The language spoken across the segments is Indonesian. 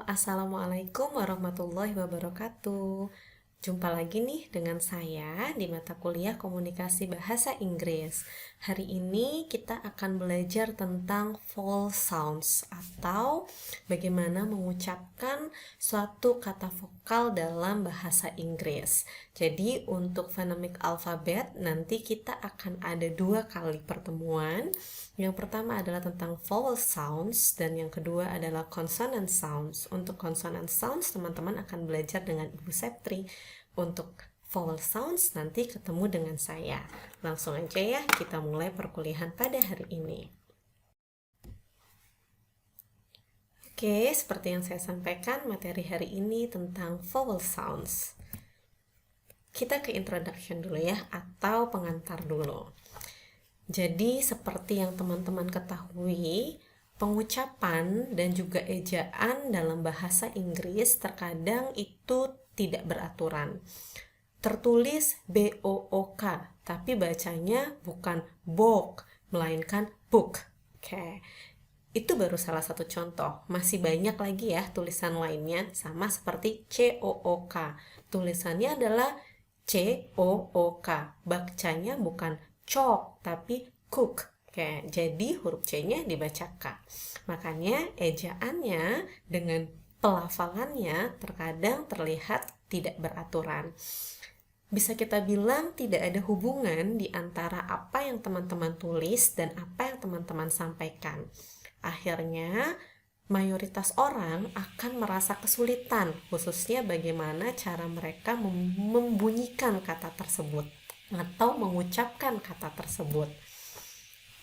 Assalamualaikum warahmatullahi wabarakatuh. Jumpa lagi nih dengan saya di mata kuliah Komunikasi Bahasa Inggris. Hari ini kita akan belajar tentang vowel sounds atau bagaimana mengucapkan suatu kata vokal dalam bahasa Inggris. Jadi untuk phonemic alphabet nanti kita akan ada 2 kali pertemuan. Yang pertama adalah tentang vowel sounds dan yang kedua adalah consonant sounds. Untuk consonant sounds teman-teman akan belajar dengan Ibu Septri. Untuk vowel sounds nanti ketemu dengan saya. Langsung aja ya kita mulai perkuliahan pada hari ini. Oke, seperti yang saya sampaikan materi hari ini tentang vowel sounds. Kita ke introduction dulu ya atau pengantar dulu. Jadi seperti yang teman-teman ketahui, pengucapan dan juga ejaan dalam bahasa Inggris terkadang itu tidak beraturan. Tertulis B-O-O-K, tapi bacanya bukan book, melainkan book. Oke. Itu baru salah satu contoh. Masih banyak lagi ya tulisan lainnya, sama seperti C-O-O-K. Tulisannya adalah C-O-O-K. Bacanya bukan chalk, tapi cook. Oke, jadi huruf C-nya dibaca K. Makanya ejaannya dengan pelafalannya terkadang terlihat tidak beraturan. Bisa kita bilang tidak ada hubungan di antara apa yang teman-teman tulis dan apa yang teman-teman sampaikan. Akhirnya, mayoritas orang akan merasa kesulitan, khususnya bagaimana cara mereka membunyikan kata tersebut atau mengucapkan kata tersebut.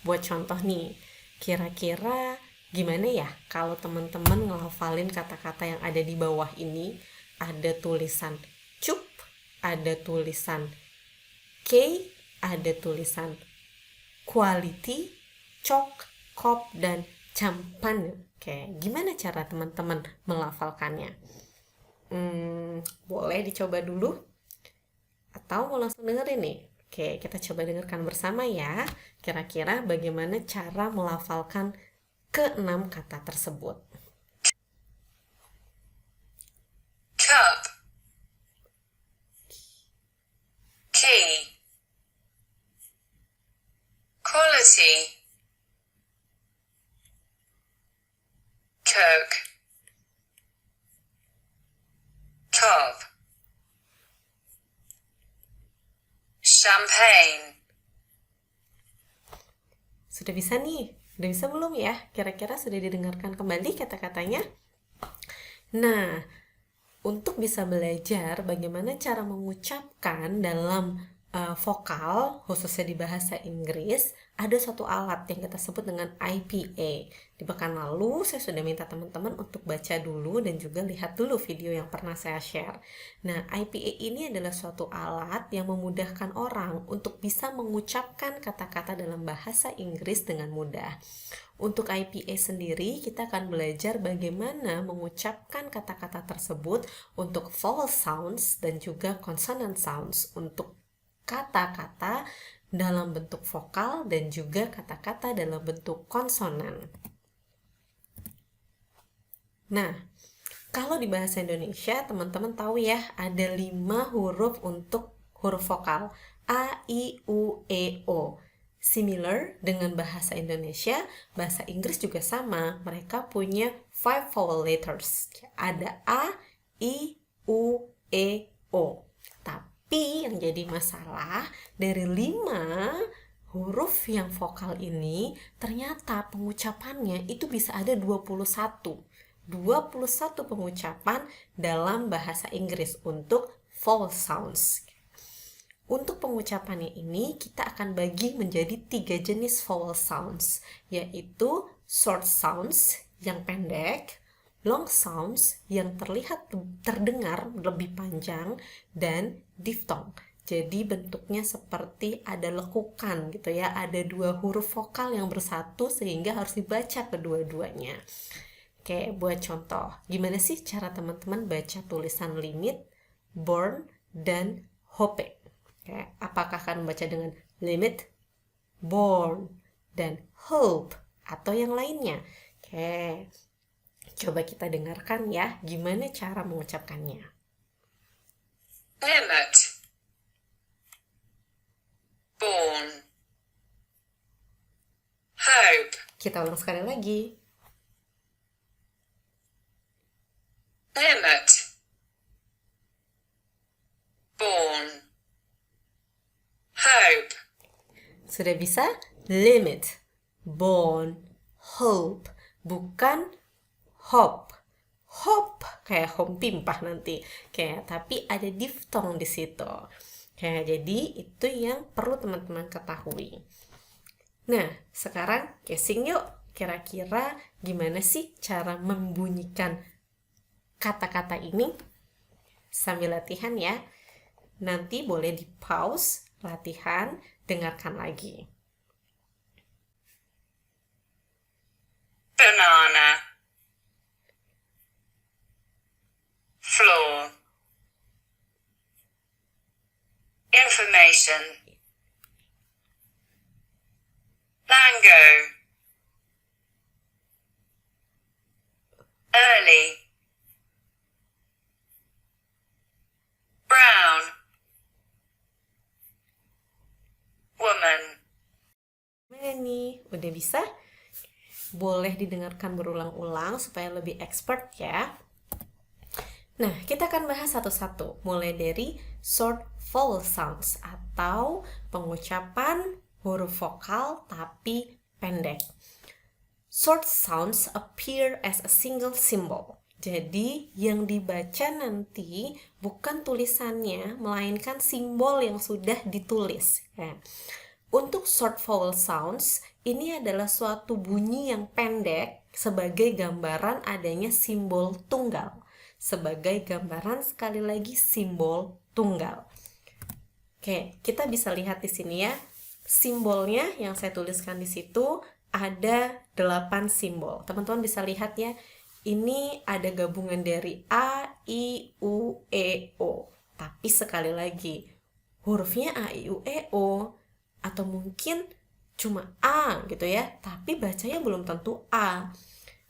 Buat contoh nih, kira-kira gimana ya kalau teman-teman ngelafalin kata-kata yang ada di bawah ini? Ada tulisan cup, ada tulisan K, ada tulisan quality, chalk, cop, dan campan. Oke, gimana cara teman-teman melafalkannya? Boleh dicoba dulu? Atau mau langsung dengerin nih? Oke, kita coba dengarkan bersama ya. Kira-kira bagaimana cara melafalkan ke-6 kata tersebut. Cup, key, quality, Coke, cop, champagne. Sudah bisa nih? Sudah bisa belum ya? Kira-kira sudah didengarkan kembali kata-katanya? Nah, untuk bisa belajar bagaimana cara mengucapkan dalam vokal, khususnya di bahasa Inggris, ada suatu alat yang kita sebut dengan IPA. Di pekan lalu, saya sudah minta teman-teman untuk baca dulu dan juga lihat dulu video yang pernah saya share. Nah, IPA ini adalah suatu alat yang memudahkan orang untuk bisa mengucapkan kata-kata dalam bahasa Inggris dengan mudah. Untuk IPA sendiri, kita akan belajar bagaimana mengucapkan kata-kata tersebut untuk vowel sounds dan juga consonant sounds untuk kata-kata dalam bentuk vokal dan juga kata-kata dalam bentuk konsonan. Nah, kalau di bahasa Indonesia, teman-teman tahu ya, ada 5 huruf untuk huruf vokal. A, I, U, E, O. Similar dengan bahasa Indonesia, bahasa Inggris juga sama. Mereka punya 5 vowel letters. Ada A, I, U, E, O. Tapi yang jadi masalah, dari 5 huruf yang vokal ini, ternyata pengucapannya itu bisa ada 21 pengucapan dalam bahasa Inggris untuk vowel sounds. Untuk pengucapannya ini, kita akan bagi menjadi 3 jenis vowel sounds, yaitu short sounds yang pendek, long sounds yang terdengar lebih panjang, dan diphthong. Jadi bentuknya seperti ada lekukan gitu ya, ada 2 huruf vokal yang bersatu sehingga harus dibaca kedua-duanya. Oke, buat contoh, gimana sih cara teman-teman baca tulisan limit, born, dan hope? Oke, apakah akan membaca dengan limit, born, dan hope, atau yang lainnya? Oke, Coba kita dengarkan ya, gimana cara mengucapkannya. limit, born, hope, Kita ulang sekali lagi. limit, born, hope, Sudah bisa? Limit, born, hope, bukan hop. Hop kayak home pimpah nanti. Kayak tapi ada diftong di situ. Kayak jadi itu yang perlu teman-teman ketahui. Nah, sekarang casing yuk. Kira-kira gimana sih cara membunyikan kata-kata ini? Sambil latihan ya. Nanti boleh di pause, latihan, dengarkan lagi. banana, floor, information, mango, early, brown, woman, Gimana nih? Udah bisa? Boleh didengarkan berulang-ulang supaya lebih expert ya. Nah, kita akan bahas satu-satu, mulai dari short vowel sounds atau pengucapan huruf vokal tapi pendek. Short sounds appear as a single symbol. Jadi, yang dibaca nanti bukan tulisannya, melainkan simbol yang sudah ditulis. Ya. Untuk short vowel sounds, ini adalah suatu bunyi yang pendek sebagai gambaran adanya simbol tunggal. Sebagai gambaran sekali lagi simbol tunggal. Oke, kita bisa lihat di sini ya. Simbolnya yang saya tuliskan di situ ada 8 simbol. Teman-teman bisa lihat ya. Ini ada gabungan dari A, I, U, E, O. Tapi sekali lagi, hurufnya A, I, U, E, O. Atau mungkin cuma A gitu ya. Tapi bacanya belum tentu A.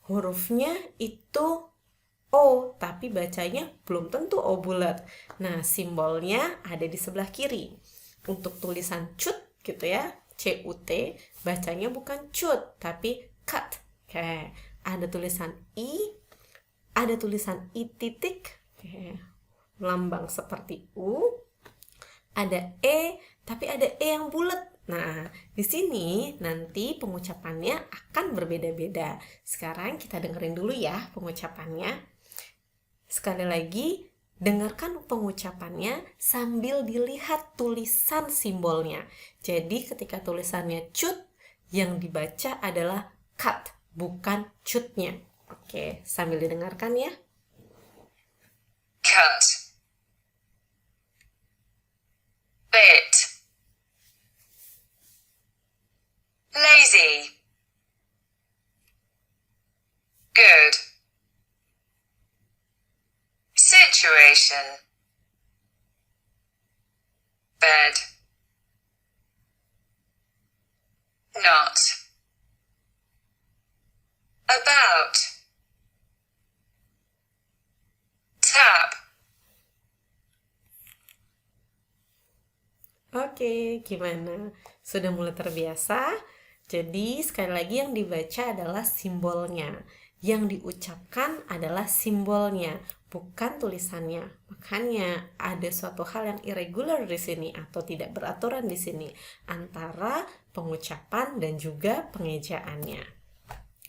Hurufnya itu O, tapi bacanya belum tentu O bulat. Nah, simbolnya ada di sebelah kiri. Untuk tulisan cut gitu ya, C-U-T, bacanya bukan cut, tapi cut. Oke, ada tulisan I, ada tulisan I titik, oke, lambang seperti U. Ada E, tapi ada E yang bulat. Nah, di sini nanti pengucapannya akan berbeda-beda. Sekarang kita dengerin dulu ya pengucapannya. Sekali lagi, dengarkan pengucapannya sambil dilihat tulisan simbolnya. Jadi ketika tulisannya cut, yang dibaca adalah cut, bukan cutnya. Oke, sambil didengarkan ya. cut, bit, lazy, good, situation, bed, not, about, tap, Oke, gimana? Sudah mulai terbiasa? Jadi, sekali lagi yang dibaca adalah simbolnya. Yang diucapkan adalah simbolnya, bukan tulisannya. Makanya ada suatu hal yang irregular di sini atau tidak beraturan di sini antara pengucapan dan juga pengejaannya.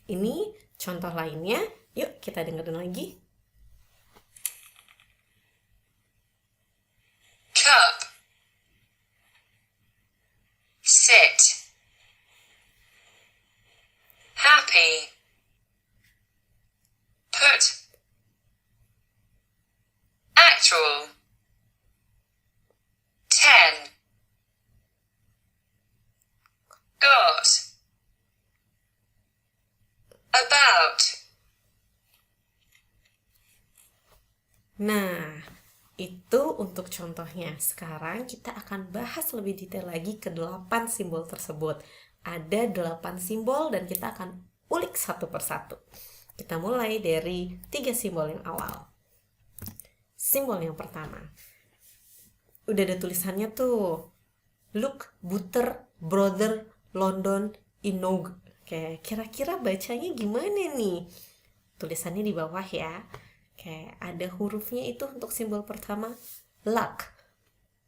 Ini contoh lainnya. Yuk, kita dengerin lagi. cup, sit, happy, put, actual, 10, got, about, Nah, itu untuk contohnya. Sekarang kita akan bahas lebih detail lagi ke 8 simbol tersebut. Ada 8 simbol dan kita akan ulik satu persatu. Kita mulai dari 3 simbol yang awal. Simbol yang pertama. Udah ada tulisannya tuh. Look, Butter, Brother, London, Inog. Oke, kira-kira bacanya gimana nih? Tulisannya di bawah ya. Oke, ada hurufnya itu untuk simbol pertama. Luck,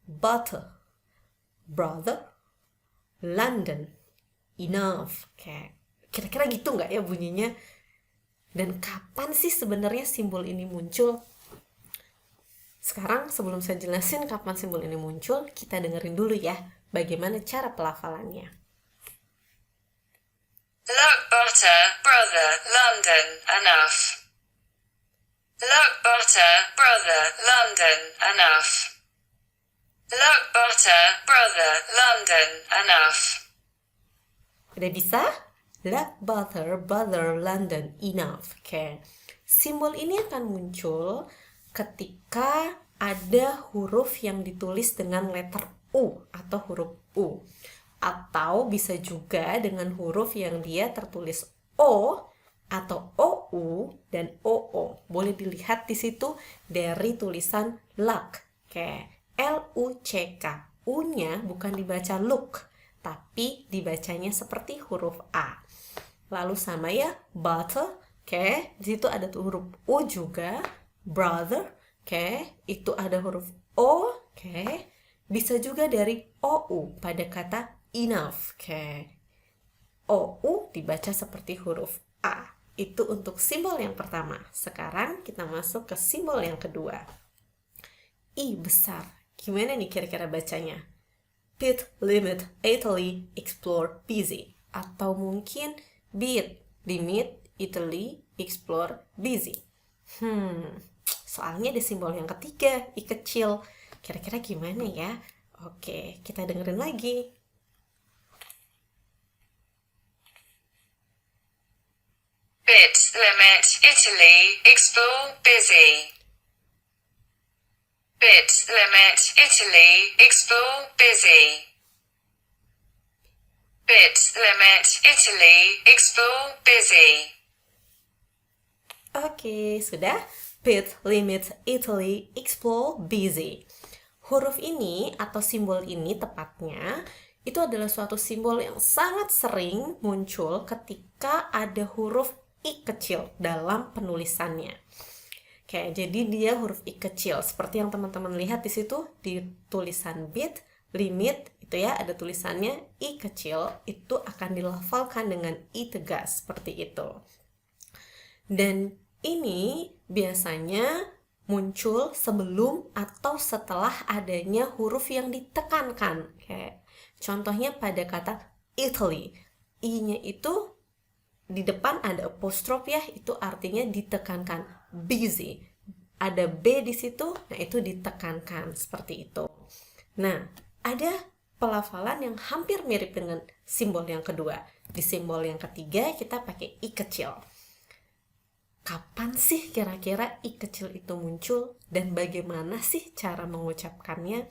Butter, Brother, London, Enough. Oke, kira-kira gitu nggak ya bunyinya? Dan kapan sih sebenarnya simbol ini muncul? Sekarang sebelum saya jelasin kapan simbol ini muncul, kita dengerin dulu ya bagaimana cara pelafalannya. Luck, butter, brother, London, enough. Luck, butter, brother, London, enough. Luck, butter, brother, London, enough. Udah bisa? Luck, butter, London, enough. Oke. Simbol ini akan muncul ketika ada huruf yang ditulis dengan letter U atau huruf U. Atau bisa juga dengan huruf yang dia tertulis O atau OU dan OO. Boleh dilihat di situ dari tulisan luck. Oke, LUCK. U-nya bukan dibaca look, tapi dibacanya seperti huruf A. Lalu sama ya, butter. Oke, di situ ada huruf U juga. Brother. Oke, itu ada huruf O. Oke, bisa juga dari OU pada kata enough. Oke, OU dibaca seperti huruf A. Itu untuk simbol yang pertama. Sekarang kita masuk ke simbol yang kedua. I besar. Gimana nih kira-kira bacanya? Pit, limit, Italy, explore, busy. Atau mungkin bit, limit, Italy, explore, busy. Soalnya ada simbol yang ketiga, I kecil. Kira-kira gimana ya? Oke, kita dengerin lagi. Bit, limit, Italy, explore, busy. Bit, limit, Italy, explore, busy. Bit, limit, Italy, explore, busy. Oke, sudah? Bit, limit, Italy, explore, busy. Huruf ini atau simbol ini tepatnya itu adalah suatu simbol yang sangat sering muncul ketika ada huruf I kecil dalam penulisannya. Oke, jadi dia huruf I kecil seperti yang teman-teman lihat di situ di tulisan bit, limit itu ya ada tulisannya I kecil, itu akan dilafalkan dengan I tegas seperti itu. Dan ini biasanya muncul sebelum atau setelah adanya huruf yang ditekankan. Kayak contohnya pada kata Italy. I-nya itu di depan ada apostrophe ya, itu artinya ditekankan. Busy. Ada B di situ, nah itu ditekankan seperti itu. Nah, ada pelafalan yang hampir mirip dengan simbol yang kedua. Di simbol yang ketiga kita pakai I kecil. Kapan sih kira-kira I kecil itu muncul dan bagaimana sih cara mengucapkannya?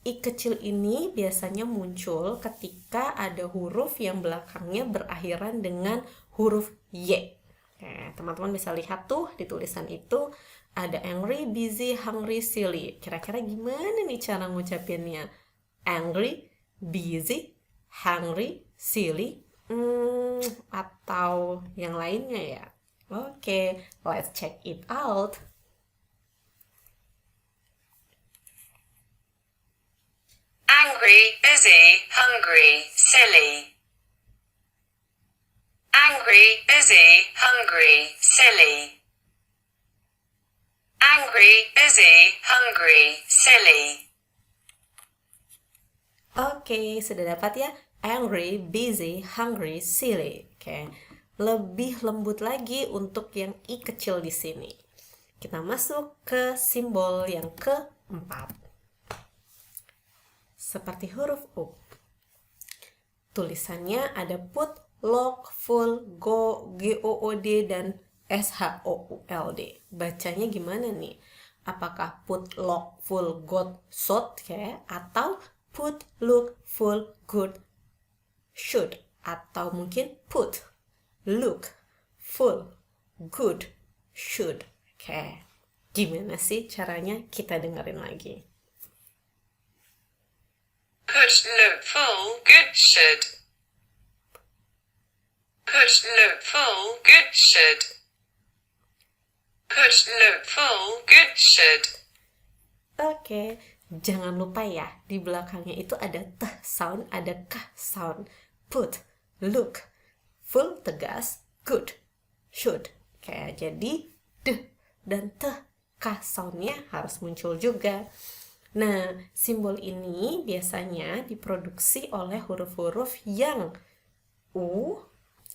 I kecil ini biasanya muncul ketika ada huruf yang belakangnya berakhiran dengan huruf Y. Oke, teman-teman bisa lihat tuh di tulisan itu ada angry, busy, hungry, silly. Kira-kira gimana nih cara ngucapinnya? Angry, busy, hungry, silly, atau yang lainnya ya? Oke, let's check it out. Angry, busy, hungry, silly. Angry, busy, hungry, silly. Angry, busy, hungry, silly. Oke, sudah dapat ya? Angry, busy, hungry, silly. Oke, lebih lembut lagi untuk yang I kecil di sini. Kita masuk ke simbol yang keempat. Seperti huruf U. Tulisannya ada put, lock, full, go, GOOD, dan SHOULD. Bacanya gimana nih? Apakah put, lock, full, got, shot, ya? Atau put, look, full, good, should? Atau mungkin put, look, full, good, should. Oke, gimana sih caranya? Kita dengerin lagi. Put, look, full, good, should. Put, look, full, good, should. Put, look, full, good, should. Oke, jangan lupa ya, di belakangnya itu ada t sound, ada k sound. Put, look, full tegas, good, should. Oke, jadi d dan t, k soundnya harus muncul juga. Nah, simbol ini biasanya diproduksi oleh huruf-huruf yang U,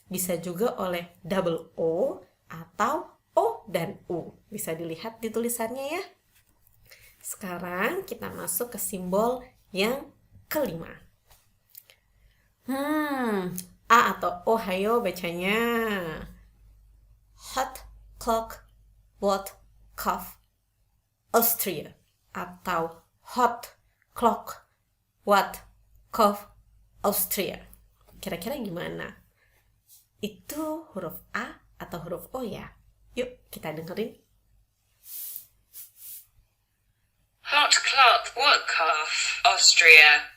bisa juga oleh double O, atau O dan U. Bisa dilihat di tulisannya ya. Sekarang kita masuk ke simbol yang kelima. A atau O, hayo bacanya. Hot, clock, watt, cough, Austria. Atau hot, clock, watt, cough, Austria. Kira-kira gimana? Itu huruf A atau huruf O ya? Yuk kita dengerin. Hot clock, what cough, Austria.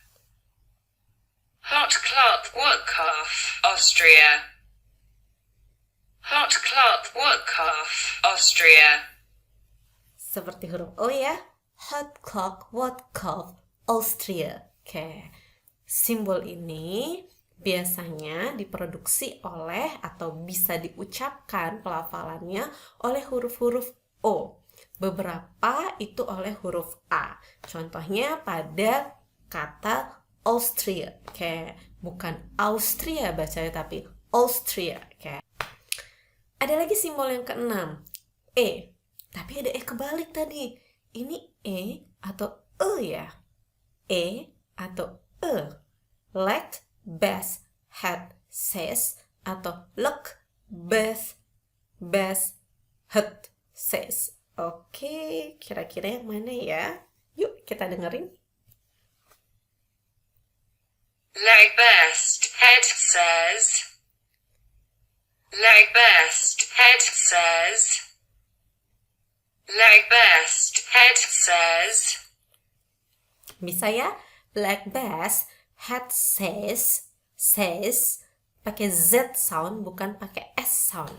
Hot clock, what cough, Austria. Hot clock, what cough, Austria. Seperti huruf O ya. Hot clock, what cough, Austria. Oke. Simbol ini biasanya diproduksi oleh atau bisa diucapkan pelafalannya oleh huruf-huruf O. Beberapa itu oleh huruf A. Contohnya pada kata Austria. Oke, bukan Austria bacanya tapi Austria. Oke. Ada lagi simbol yang keenam, E. Tapi ada E kebalik tadi. Ini E atau E ya? E atau E. Like, bass, head, says. Atau look, bass, head, says. Oke, kira-kira yang mana ya? Yuk kita dengerin. Like best, head says. Like best, head says. Like best, head says. Bisa ya? Like bass, head says, pakai Z sound bukan pakai S sound.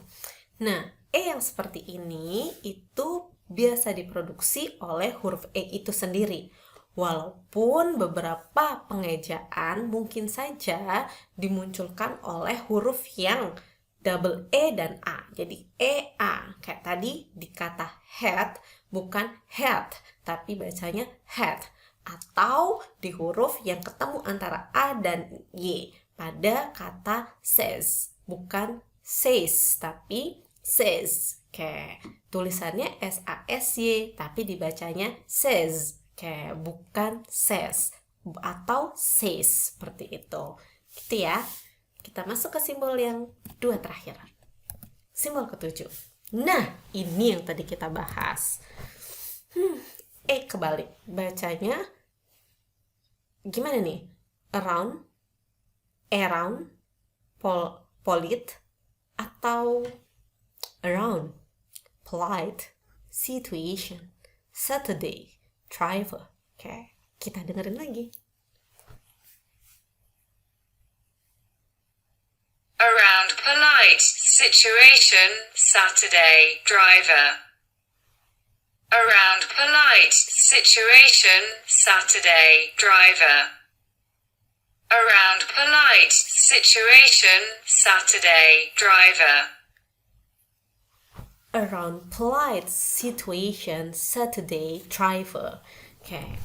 Nah, E yang seperti ini itu biasa diproduksi oleh huruf E itu sendiri. Walaupun beberapa pengejaan mungkin saja dimunculkan oleh huruf yang double E dan A. Jadi EA. Kayak tadi di kata head bukan head, tapi bacanya head. Atau di huruf yang ketemu antara A dan Y pada kata says. Bukan says, tapi says. Oke, tulisannya S-A-S-Y, tapi dibacanya says. Oke, bukan says. Atau says, seperti itu. Gitu ya. Kita masuk ke simbol yang 2 terakhir. Simbol ke-7. Nah, ini yang tadi kita bahas. E kebalik. Bacanya gimana nih? Around, polite, atau around, polite, situation, Saturday, driver. Oke, kita dengerin lagi. Around polite, situation, Saturday, driver. Around polite, situation, Saturday, driver. Around polite, situation, Saturday, driver. Around polite situation, Saturday, driver. Oke,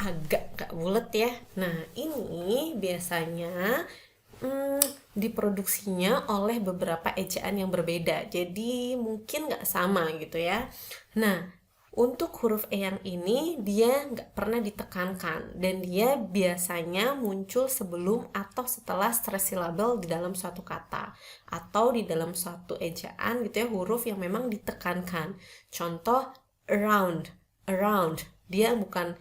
agak bulat ya. Nah, ini biasanya diproduksinya oleh beberapa ejaan yang berbeda. Jadi mungkin nggak sama gitu ya. Nah, untuk huruf E yang ini dia nggak pernah ditekankan dan dia biasanya muncul sebelum atau setelah stress syllable di dalam suatu kata atau di dalam suatu ejaan gitu ya, huruf yang memang ditekankan. Contoh around, dia bukan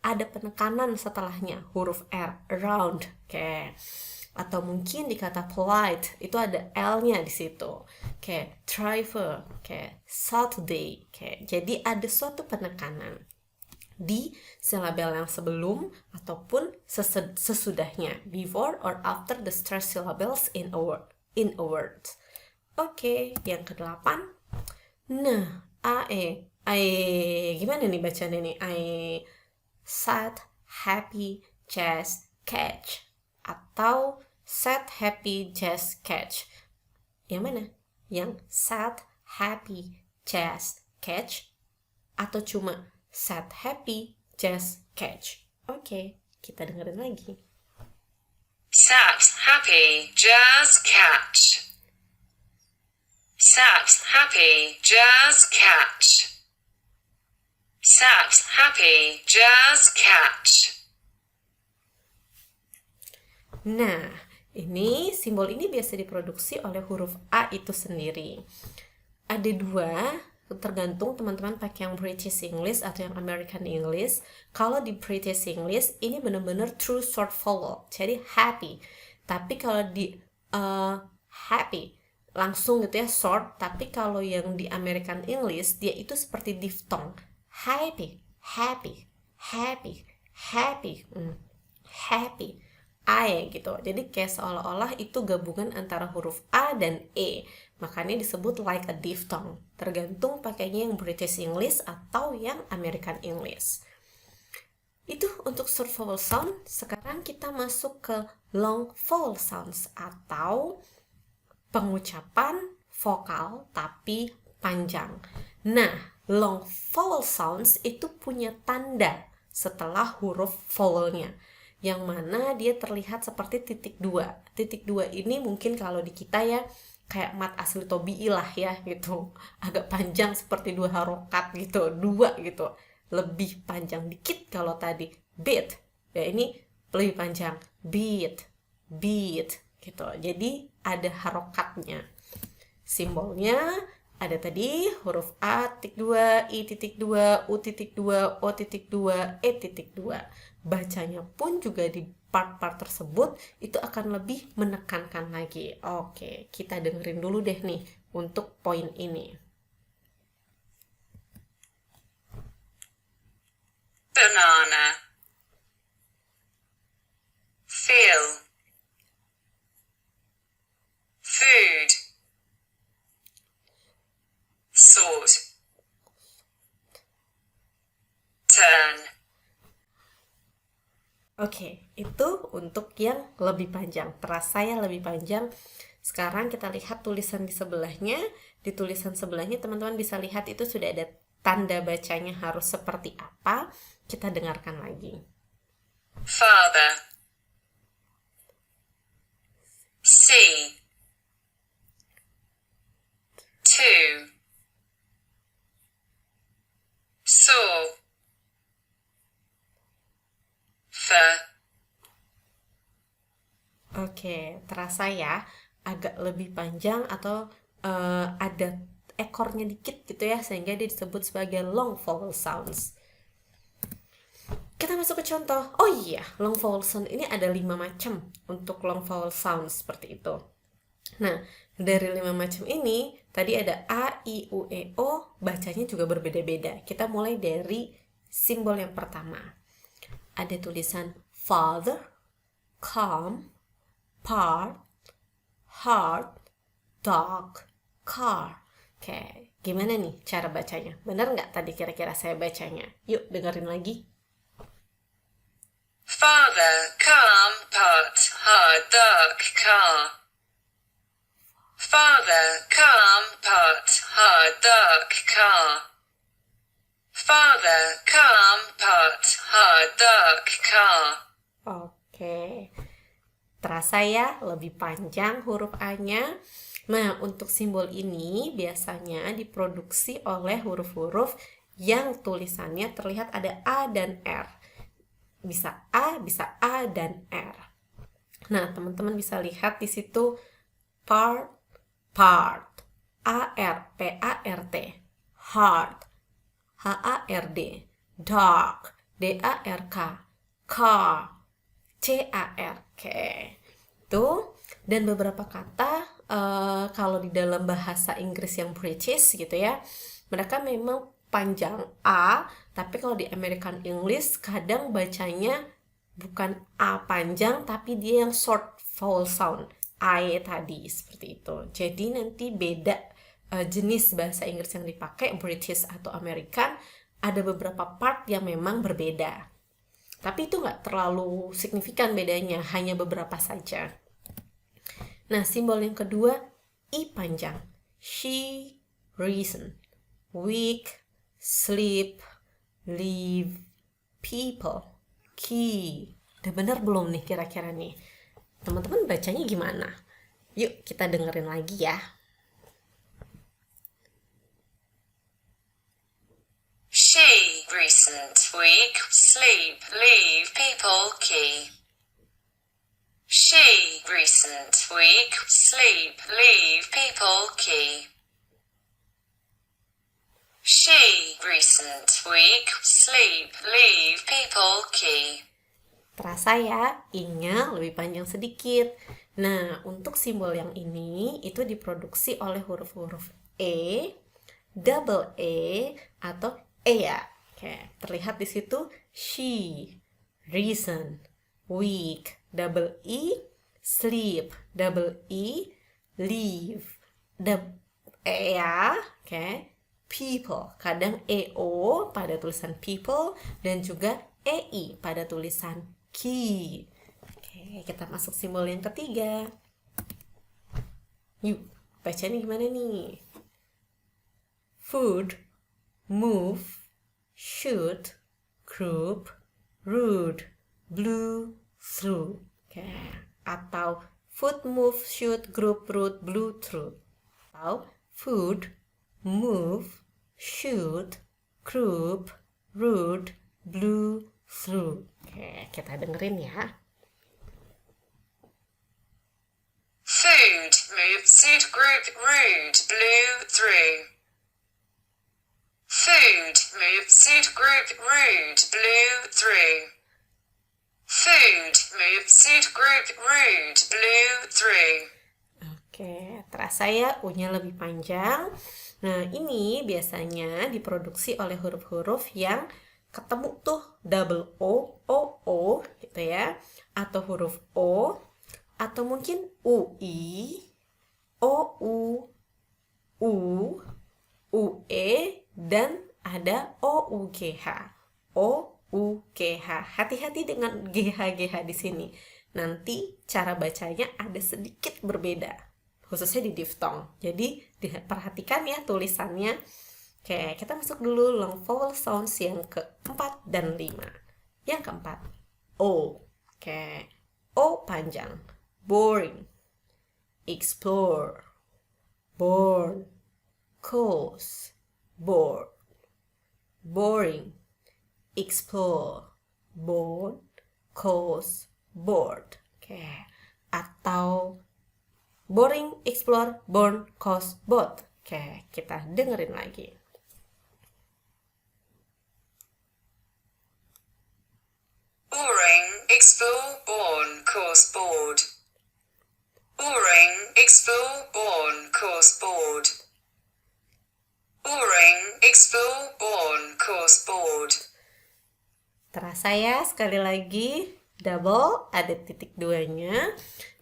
ada penekanan setelahnya, huruf R, around. Oke. Atau mungkin di kata polite itu ada L-nya di situ. Kayak driver, kayak Saturday, kayak jadi ada suatu penekanan di silabel yang sebelum ataupun sesudahnya, before or after the stressed syllables in a word. Oke, yang kedelapan. Nah, gimana nih bacanya nih? Sad, happy, just, catch. Atau sad, happy, just, catch. Yang mana? Yang sad, happy, just, catch. Atau cuma sad, happy, just, catch. Oke, kita dengerin lagi. Sad, happy, just, catch. Sad, happy, just, catch. Sad, happy, just, catch. Nah, ini simbol ini biasa diproduksi oleh huruf A itu sendiri. Ada dua, tergantung teman-teman pakai yang British English atau yang American English. Kalau di British English ini benar-benar true short vowel, jadi happy. Tapi kalau di happy langsung gitu ya short. Tapi kalau yang di American English dia itu seperti diphthong, happy, happy, happy, happy, happy. Gitu. Jadi kayak seolah-olah itu gabungan antara huruf A dan E. Makanya disebut like a diphthong. Tergantung pakainya yang British English atau yang American English. Itu untuk short vowel sound. Sekarang kita masuk ke long vowel sounds atau pengucapan vokal tapi panjang. Nah, long vowel sounds itu punya tanda setelah huruf vowelnya, yang mana dia terlihat seperti titik dua. Titik dua ini mungkin kalau di kita ya kayak mat asli tobi'i lah ya gitu, agak panjang seperti dua harokat gitu, dua gitu, lebih panjang dikit. Kalau tadi beat ya ini lebih panjang, beat, beat gitu. Jadi ada harokatnya. Simbolnya ada tadi huruf A titik 2, I titik 2, U titik 2, O titik 2, E titik 2. Bacanya pun juga di part-part tersebut itu akan lebih menekankan lagi. Oke, kita dengerin dulu deh nih untuk poin ini. Banana. Feel. Food. Sort. Turn. Oke, itu untuk yang lebih panjang. Terasa ya lebih panjang. Sekarang kita lihat tulisan di sebelahnya. Di tulisan sebelahnya teman-teman bisa lihat itu sudah ada tanda bacanya harus seperti apa. Kita dengarkan lagi. Father. See. Two. Saw. Oke, terasa ya agak lebih panjang atau ada ekornya dikit gitu ya, sehingga dia disebut sebagai long vowel sounds. Kita masuk ke contoh. Oh iya, long vowel sound ini ada 5 macam untuk long vowel sounds seperti itu. Nah, dari 5 macam ini tadi ada A, I, U, E, O, bacanya juga berbeda-beda. Kita mulai dari simbol yang pertama. Ada tulisan father, calm, part, heart, dog, car. Oke, gimana nih cara bacanya? Benar nggak tadi kira-kira saya bacanya? Yuk dengerin lagi. Father, calm, part, heart, dog, car. Father, calm, part, heart, dog, car. Father, calm, part, heart, dog, car. Oke. Terasa ya lebih panjang huruf A-nya. Nah, untuk simbol ini biasanya diproduksi oleh huruf-huruf yang tulisannya terlihat ada A dan R. Bisa A dan R. Nah, teman-teman bisa lihat di situ part, A-R-P-A-R-T, heart, H-A-R-D, dark, D-A-R-K, car, C-A-R-K. itu. Dan beberapa kata kalau di dalam bahasa Inggris yang British gitu ya, mereka memang panjang A, tapi kalau di American English kadang bacanya bukan A panjang, tapi dia yang short vowel sound, AE tadi, seperti itu. Jadi nanti beda jenis bahasa Inggris yang dipakai, British atau American, ada beberapa part yang memang berbeda. Tapi itu nggak terlalu signifikan bedanya, hanya beberapa saja. Nah, simbol yang kedua, I panjang. She, reason. Week, sleep, leave, people, key. Udah bener belum nih kira-kira nih? Teman-teman bacanya gimana? Yuk kita dengerin lagi ya. She, recent, week, sleep, leave, people, key. She, recent, week, sleep, leave, people, key. She, recent, week, sleep, leave, people, key. Terasa ya, I-nya lebih panjang sedikit. Nah, untuk simbol yang ini itu diproduksi oleh huruf-huruf E, double E, atau E ya. Oke, terlihat di situ she, reason, week, double E, sleep, double E, leave, E ya. Oke, people, kadang EO pada tulisan people dan juga EI pada tulisan key. Oke, kita masuk simbol yang ketiga. Yuk, bacanya gimana nih? Food, move, shoot, group, rude, blue, through. Oke, atau food, move, shoot, group, rude, blue, through. Atau food, move, shoot, group, rude, blue, through. Oke, kita dengerin ya. Food, move, suit, group, rude, blue, through. Food, move, suit, group, rude, blue, through. Food, move, suit, group, rude, blue, through. Oke, terasa ya U-nya lebih panjang. Nah, ini biasanya diproduksi oleh huruf-huruf yang ketemu tuh double O, O gitu ya. Atau huruf O, atau mungkin UI, OU, U, UE, dan ada OUGH. OUGH. Hati-hati dengan GH-GH di sini. Nanti cara bacanya ada sedikit berbeda, khususnya di diftong. Jadi diperhatikan ya tulisannya. Oke, kita masuk dulu long vowel sounds yang keempat dan 5. Yang keempat, O. Oke, O panjang. Boring, explore, born, cause, bored. Boring, explore, born, cause, bored. Oke, atau boring, explore, born, cause, bored. Oke, kita dengerin lagi. Boring, explore, born, cause, bored. Boring, explore, born, cause, bored. Boring, explore, born, cause, bored. Terasa ya, sekali lagi double, ada titik duanya.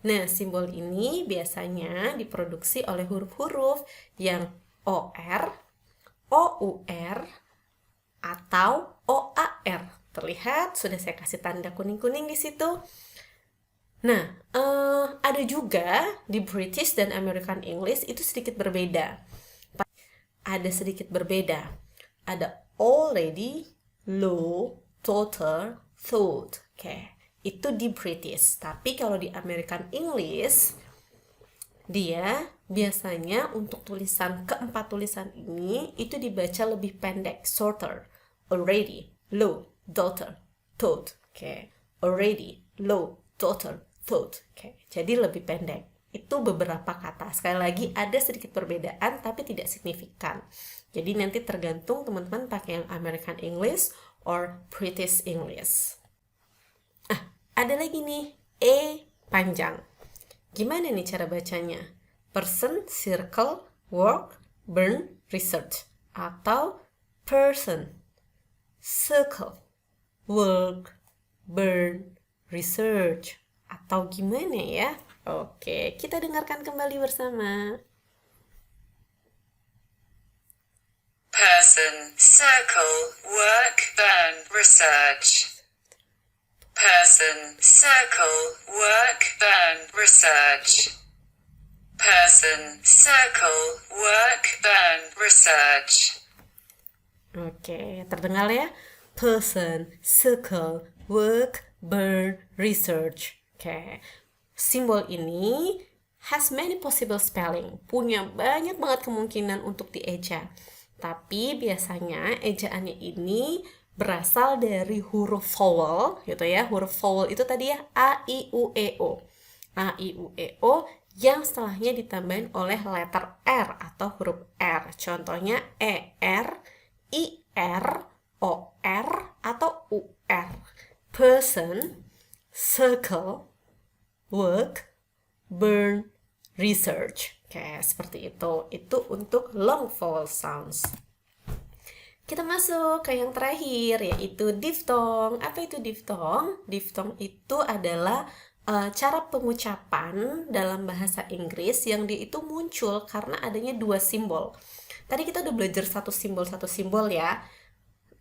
Nah, simbol ini biasanya diproduksi oleh huruf-huruf yang OR, OUR, atau OAR. Terlihat, sudah saya kasih tanda kuning-kuning di situ. Nah, ada juga di British dan American English itu sedikit berbeda. Ada sedikit berbeda. Ada already, low, total, thought. Oke, itu di British. Tapi kalau di American English, dia biasanya untuk keempat tulisan ini itu dibaca lebih pendek, shorter. Already, low, daughter, thought. Oke, already, low, daughter, thought. Oke, jadi lebih pendek. Itu beberapa kata. Sekali lagi ada sedikit perbedaan tapi tidak signifikan. Jadi nanti tergantung teman-teman pakai yang American English or British English. Ada lagi nih, E panjang. Gimana nih cara bacanya? Person, circle, work, burn, research. Atau person, circle, work, burn, research. Atau gimana ya? Oke, kita dengarkan kembali bersama. Person, circle, work, burn, research. Person, circle, work, burn, research. Person, circle, work, burn, research. Oke, terdengar ya? Person, circle, work, burn, research. Oke, simbol ini has many possible spelling. Punya banyak banget kemungkinan untuk dieja. Tapi biasanya ejaannya ini berasal dari huruf vowel, gitu ya. Huruf vowel itu tadi ya A, I, U, E, O. A, I, U, E, O yang setelahnya ditambahin oleh letter R atau huruf R. Contohnya E, R, I, R, O, R, atau U, R. Person, circle, work, burn, research. Oke, seperti itu. Itu untuk long vowel sounds. Kita masuk ke yang terakhir, yaitu diftong. Apa itu diftong? Diftong itu adalah cara pengucapan dalam bahasa Inggris yang dia itu muncul karena adanya dua simbol. Tadi kita udah belajar satu simbol ya.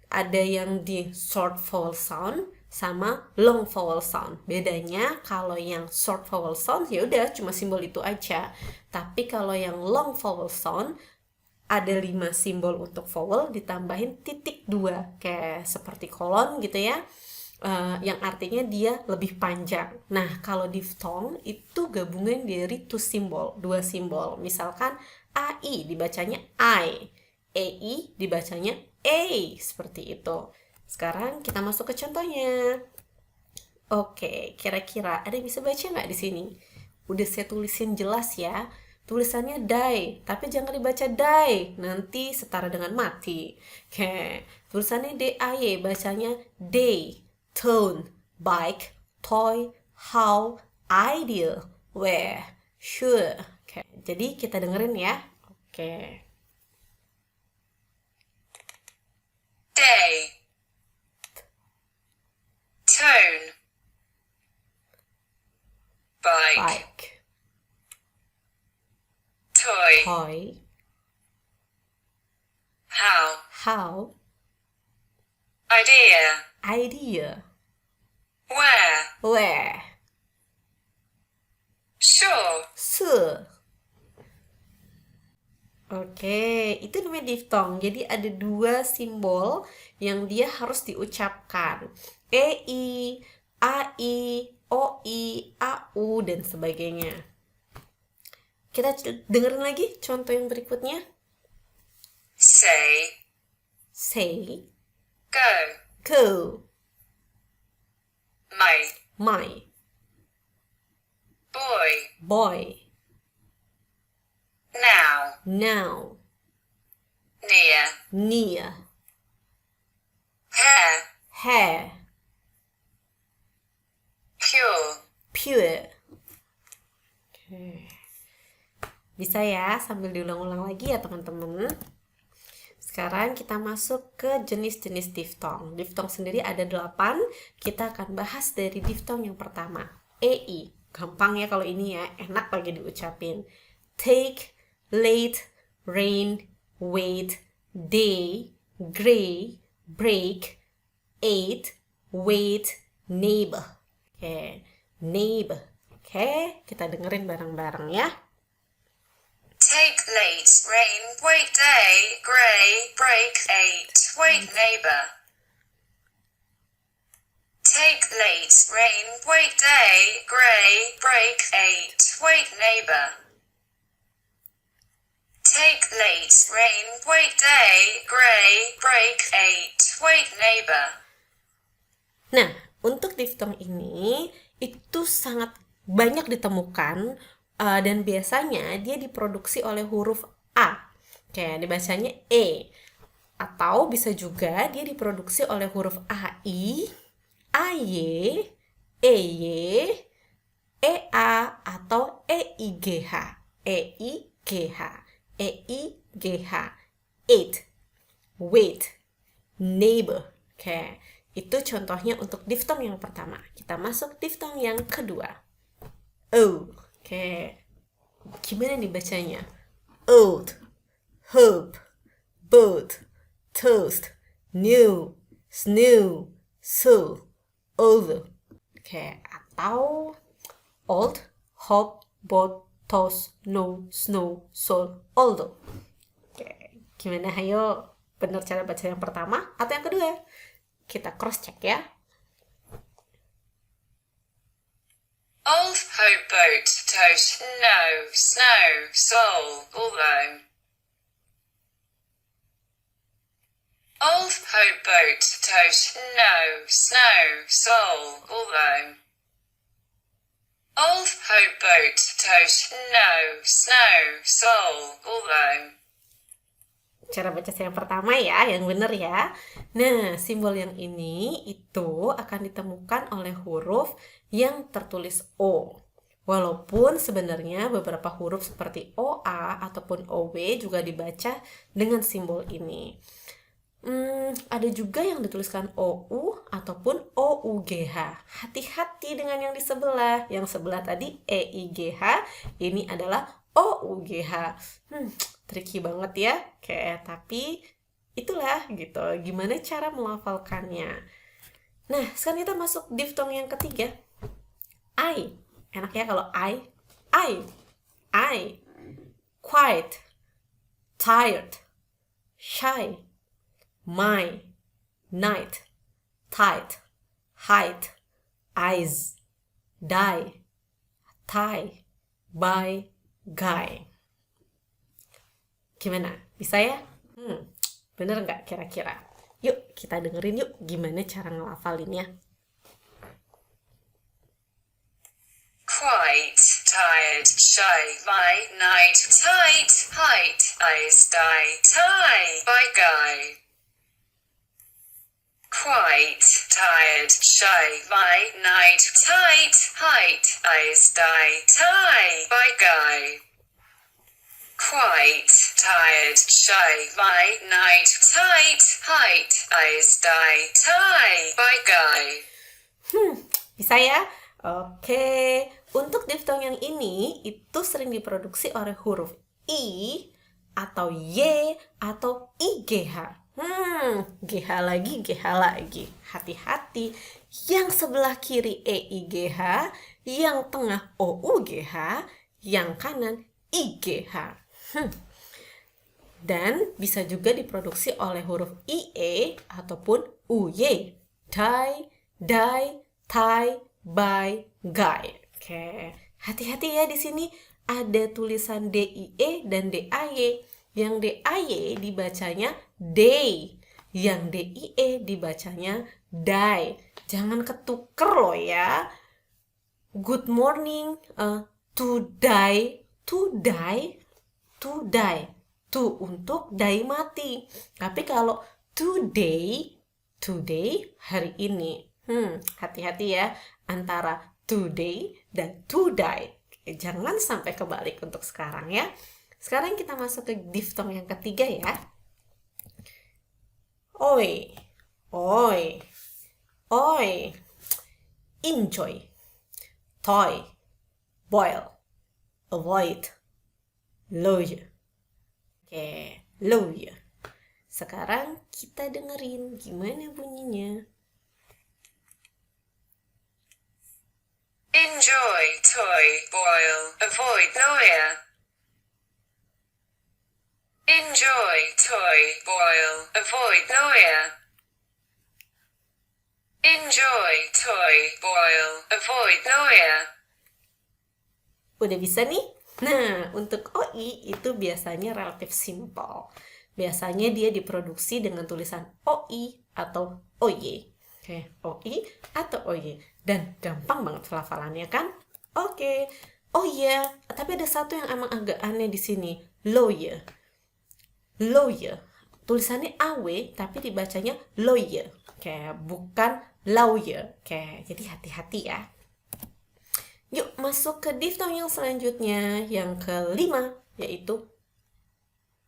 Ada yang di short vowel sound sama long vowel sound. Bedanya kalau yang short vowel sound ya udah cuma simbol itu aja. Tapi kalau yang long vowel sound ada 5 simbol untuk vowel ditambahin titik 2 kayak seperti kolon gitu ya. Yang artinya dia lebih panjang. Nah, kalau diphthong itu gabungan dari dua simbol. Misalkan AI dibacanya I, EI dibacanya A, seperti itu. Sekarang kita masuk ke contohnya. Oke, kira-kira ada yang bisa baca nggak di sini? Udah saya tulisin jelas ya. Tulisannya die, tapi jangan dibaca die, nanti setara dengan mati. Oke, tulisannya DAY, bacanya day, tone, bike, toy, how, ideal, where, sure. Oke, jadi kita dengerin ya. Oke. Day. Tone. Bike. Bike, Toy. toy, how, Idea. idea, Where. where, Sure. sure. Oke, itu namanya diftong. Jadi ada 2 simbol yang dia harus diucapkan. EI, AI, OI, AU, dan sebagainya. Kita dengerin lagi contoh yang berikutnya. Say. Say, Go. go, My. Boy. boy, Now. now, Near. near, Hair. hair, Pure. pure. Oke. Bisa ya, sambil diulang-ulang lagi ya teman-teman. Sekarang kita masuk ke jenis-jenis diftong. Diftong sendiri ada 8. Kita akan bahas dari diftong yang pertama. EI. Gampang ya kalau ini ya, enak lagi diucapin. Take, late, rain, wait, day, gray, break, ate, wait, neighbor. Oke, neighbor. Oke, kita dengerin bareng-bareng ya. Take late. Rain. Wait day. Grey. Break. 8. Wait neighbor. Take late. Rain. Wait day. Grey. Break. 8. Wait neighbor. Take late. Rain. Wait day. Grey. Break. 8. Wait neighbor. Nah, untuk diftong ini itu sangat banyak ditemukan dan biasanya dia diproduksi oleh huruf A. Kayak dibacanya E. Atau bisa juga dia diproduksi oleh huruf AI, AY, EY, EA atau EIGH. EIGH. EIGH. Eat, wait, neighbor. Oke, itu contohnya untuk diftong yang pertama. Kita masuk diftong yang kedua. O. Oke, gimana dibacanya? Old, hope, boat, toast, new, snow, soul, old. Oke, atau old, hope, boat, toast, no, snow, soul, old. Oke, gimana? Ayo, benar cara baca yang pertama atau yang kedua? Kita cross check ya. Old hope boat, toast, no, snow, soul, although. Old hope boat, toast, no, snow, soul, although. Old hope boat, toast, no, snow, soul, although. Cara baca yang pertama ya, yang benar ya. Nah, simbol yang ini itu akan ditemukan oleh huruf yang tertulis O. Walaupun sebenarnya beberapa huruf seperti OA ataupun OW juga dibaca dengan simbol ini. Ada juga yang dituliskan OU ataupun OUGH. Hati-hati dengan yang di sebelah. Yang sebelah tadi EIGH, ini adalah OUGH. Tricky banget ya. Kayak tapi itulah gitu. Gimana cara melafalkannya. Nah, sekarang kita masuk diftong yang ketiga. I. Enak ya kalau I. Quiet, tired, shy, my, night, tight, height, eyes, die, tie, by, guy. Gimana? Bisa ya? Bener nggak kira-kira? Yuk kita dengerin yuk gimana cara ngelafalinnya. Quite, tired, shy, my, night, tight, height, eyes, die, tie, by guy. Quite, tired, shy, my, night, tight, height, eyes, die, tie, by guy. Quite, tired, shy, my, night, tight, height, eyes, die, tie, by guy. Bisa ya? Oke, untuk diftong yang ini itu sering diproduksi oleh huruf I atau Y atau IGH. GH lagi. Hati-hati. Yang sebelah kiri EIGH, yang tengah OUGH, yang kanan IGH. Dan bisa juga diproduksi oleh huruf IE ataupun UY. Die, tie, by, guy. Oke, hati-hati ya di sini ada tulisan DIE dan DAY. Yang DAY dibacanya day, yang DIE dibacanya die. Jangan ketuker loh ya. Good morning, to die. To untuk die mati. Tapi kalau today hari ini. Hati-hati ya antara today dan to die. Jangan sampai kebalik untuk sekarang ya. Sekarang kita masuk ke diftong yang ketiga ya. Oi. Enjoy. Toy. Boil. Avoid. Lawyer. Oke, lawyer. Sekarang kita dengerin gimana bunyinya. Enjoy, toy, boil, avoid, lawyer. Enjoy, toy, boil, avoid, lawyer. Enjoy, toy, boil, avoid, lawyer. Udah bisa nih? Nah, untuk OI itu biasanya relatif simple. Biasanya dia diproduksi dengan tulisan OI atau OY. Oke, OI atau OY. Dan gampang banget pelafalannya kan? Oke. Oh iya, tapi ada satu yang emang agak aneh di sini. Lawyer. Tulisannya AW tapi dibacanya lawyer. Oke, bukan lawyer. Oke, jadi hati-hati ya. Yuk masuk ke diftong yang selanjutnya, yang kelima, yaitu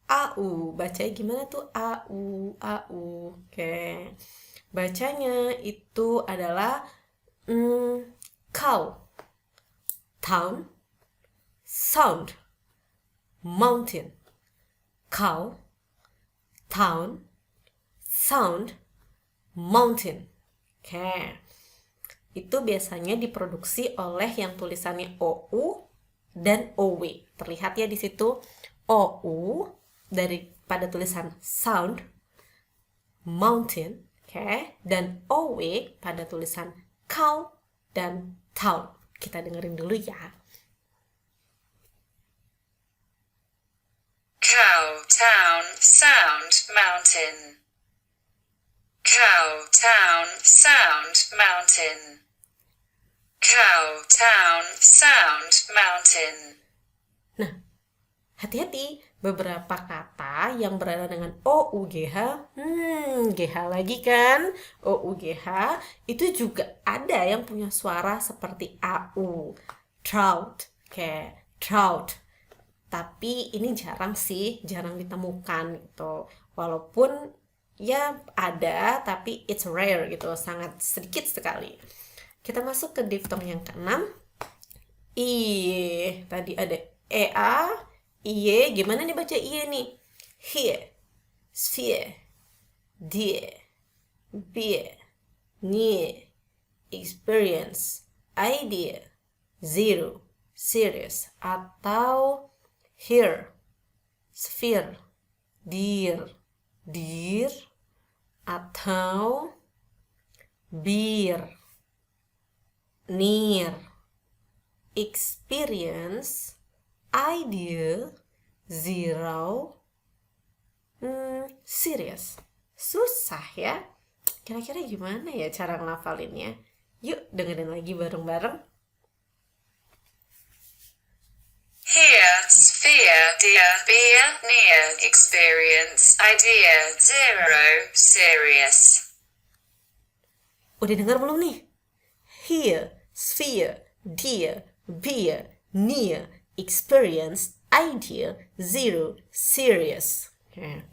AU. Bacanya gimana tuh? AU, AU. Oke. Bacanya itu adalah cow, town, sound, mountain. Cow, town, sound, mountain. Oke. Itu biasanya diproduksi oleh yang tulisannya OU dan OW. Terlihat ya di situ OU pada tulisan sound, mountain, oke, dan OW pada tulisan cow dan town. Kita dengerin dulu ya. Cow, town, sound, mountain. Cow, town, sound, mountain. Cow, town, sound, mountain. Nah, hati-hati, beberapa kata yang berada dengan OUGH, GH lagi kan, OUGH, itu juga ada yang punya suara seperti AU, trout, kayak trout. Tapi ini jarang sih, jarang ditemukan gitu. Walaupun ya ada, tapi it's rare gitu, sangat sedikit sekali. Kita masuk ke diftong yang keenam. Tadi ada EA, IE, gimana nih baca IE nih? Here, sphere, dear, beer, near, experience, idea, zero, serious, atau here, sphere, dear, atau beer, near, experience, idea, zero, serious. Susah ya. Kira-kira gimana ya cara ngelafalinnya? Yuk dengerin lagi bareng-bareng. Here, sphere, dear, beer, near, experience, idea, zero, serious. Udah denger belum nih? Here, sphere, dear, beer, near, experience, idea, zero, serious. Okay.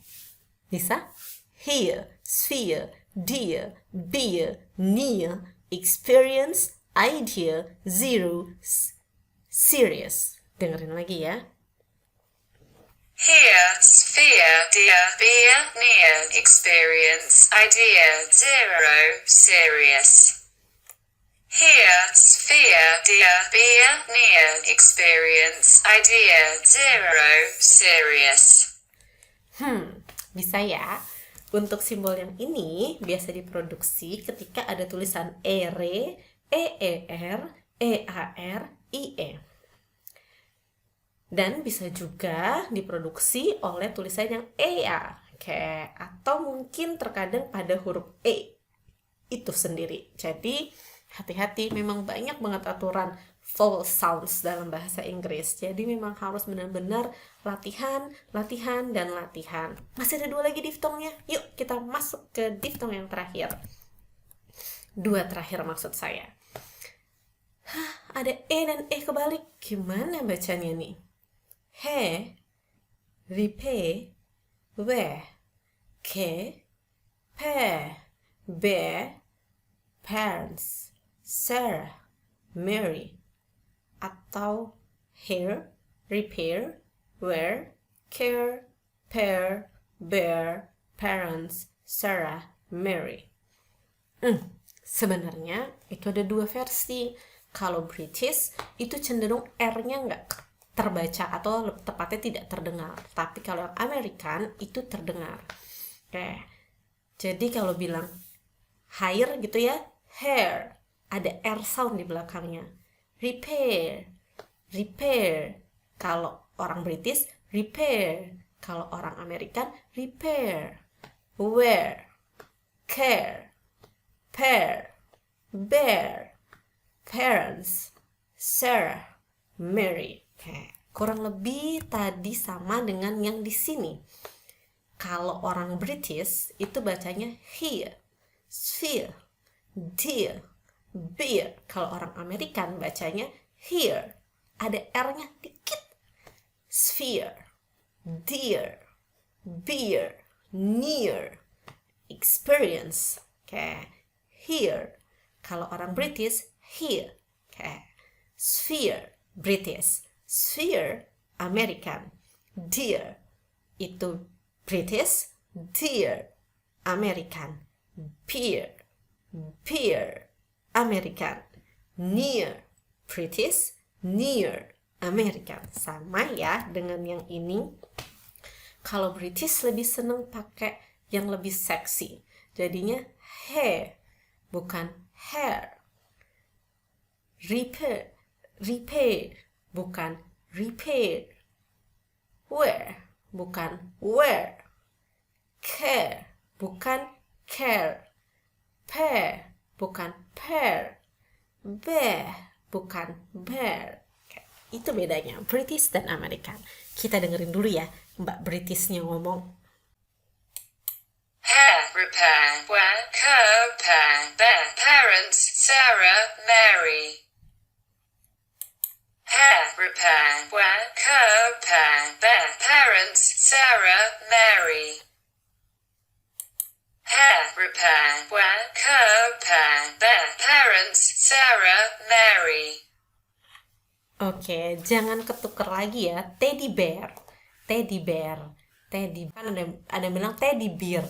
Bisa? Here, sphere, dear, beer, near, experience, idea, zero, serious. Dengerin lagi ya. Here, sphere, dear, beer, near, experience, idea, zero, serious. Here, sphere, dear, beer, near, experience, idea, zero, serious. Bisa ya. Untuk simbol yang ini biasa diproduksi ketika ada tulisan ERE, EER, EAR, IE. Dan bisa juga diproduksi oleh tulisan yang EA, atau mungkin terkadang pada huruf E itu sendiri. Jadi hati-hati, memang banyak banget aturan vowel sounds dalam bahasa Inggris. Jadi memang harus benar-benar latihan. Masih ada 2 lagi diftongnya. Yuk kita masuk ke diftong yang terakhir. 2 terakhir maksud saya. Ada E dan E kebalik. Gimana bacanya nih? He, repair, we, ke, pe, be, parents, Sarah, Mary, atau here, repair, where, care, pair, bear, parents, Sarah, Mary. Sebenarnya itu ada 2 versi. Kalau British itu cenderung R-nya nggak terbaca atau tepatnya tidak terdengar. Tapi kalau yang American itu terdengar. Oke. Jadi kalau bilang hair gitu ya, hair, ada R sound di belakangnya. Repair. Kalau orang British, repair. Kalau orang American, repair. Wear, care, pair, bear, parents, Sarah, Mary. Kurang lebih tadi sama dengan yang di sini. Kalau orang British itu bacanya here, sphere, dear, beer. Kalau orang American bacanya Here. Ada R-nya dikit. Sphere. Dear. Beer. Near. Experience. Oke. Here. Kalau orang British, here. Oke. Sphere. British. Sphere. American. Dear. Itu British. Dear. American. Beer. Beer. American. Near. British. Near. American. Sama ya dengan yang ini. Kalau British lebih seneng pakai yang lebih seksi. Jadinya hair, bukan hair. Repair, repair, bukan repair. Wear, bukan wear. Care, bukan care. Pair, bukan pair. Bear, bukan bear. Itu bedanya British dan American. Kita dengerin dulu ya Mbak Britishnya ngomong. Hair, repair, wear, curve, pair, bear. Parents, Sarah, Mary. Hair, repair, wear, curve, pair, bear. Parents, Sarah, Mary. Hair, repair, wear, curve, pair, bear. Parents, Sarah, Mary. Oke, jangan ketuker lagi ya. Teddy bear, teddy bear, teddy. Kan ada yang bilang teddy bear.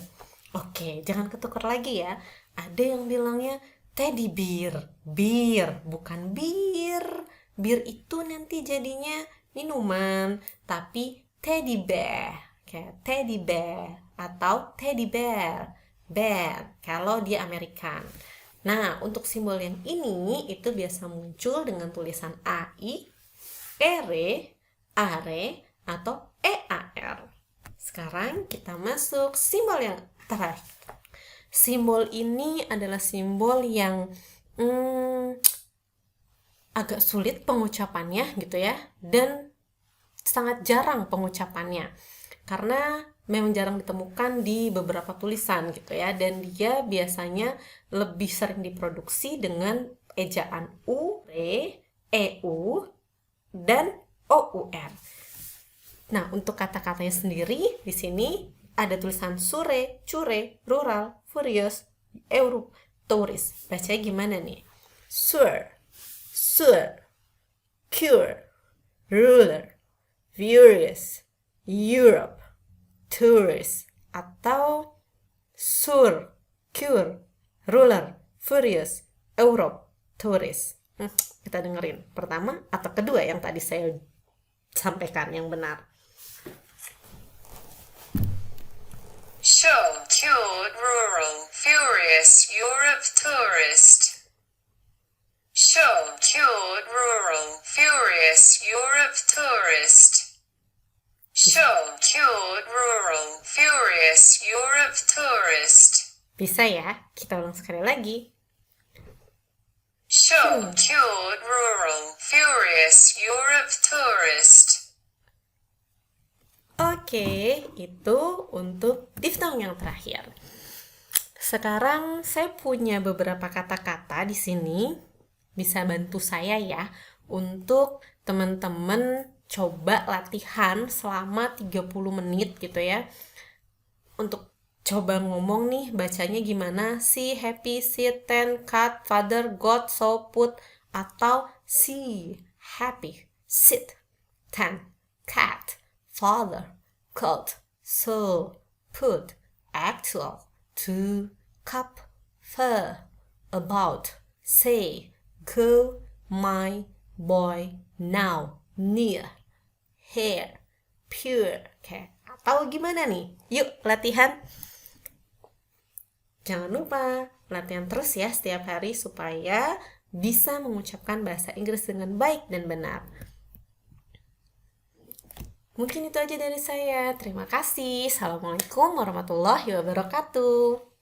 Oke, jangan ketuker lagi ya. Ada yang bilangnya teddy bear, beer, bukan bir. Bir itu nanti jadinya minuman, tapi teddy bear. Oke, teddy bear atau teddy bear, bear kalau dia American. Nah, untuk simbol yang ini itu biasa muncul dengan tulisan AI, ERE, ARE, atau EAR. Sekarang kita masuk simbol yang terakhir. Simbol ini adalah simbol yang agak sulit pengucapannya gitu ya, dan sangat jarang pengucapannya. Karena memang jarang ditemukan di beberapa tulisan gitu ya, dan dia biasanya lebih sering diproduksi dengan ejaan U, R, EU, dan OUR. Nah, untuk kata-katanya sendiri di sini ada tulisan sure, cure, rural, furious, euro, tourist. Bacanya gimana nih? Sur, sur, cure, ruler, furious, Europe, tourist, atau sur, cure, ruler, furious, Europe, tourist. Kita dengerin pertama atau kedua yang tadi saya sampaikan yang benar. Sure, cured, rural, furious, Europe, tourist. Sure, cured, rural, furious, Europe, tourist. Sure, cured, rural, furious, Europe, tourist. Bisa ya? Kita ulang sekali lagi. Sure, cured, rural, furious, Europe, tourist. Oke, itu untuk diftong yang terakhir. Sekarang saya punya beberapa kata-kata di sini, bisa bantu saya ya untuk teman-teman coba latihan selama 30 menit gitu ya. Untuk coba ngomong nih, bacanya gimana sih? Happy, sit, ten, cat, father, got, so, put, atau see, happy, sit, ten, cat, father, got, so, put, actual, to, cup, fur, about, say, go, my, boy, now, near, hair, pure. Oke, atau gimana nih? Yuk latihan. Jangan lupa latihan terus ya setiap hari supaya bisa mengucapkan bahasa Inggris dengan baik dan benar. Mungkin itu aja dari saya. Terima kasih. Assalamualaikum warahmatullahi wabarakatuh.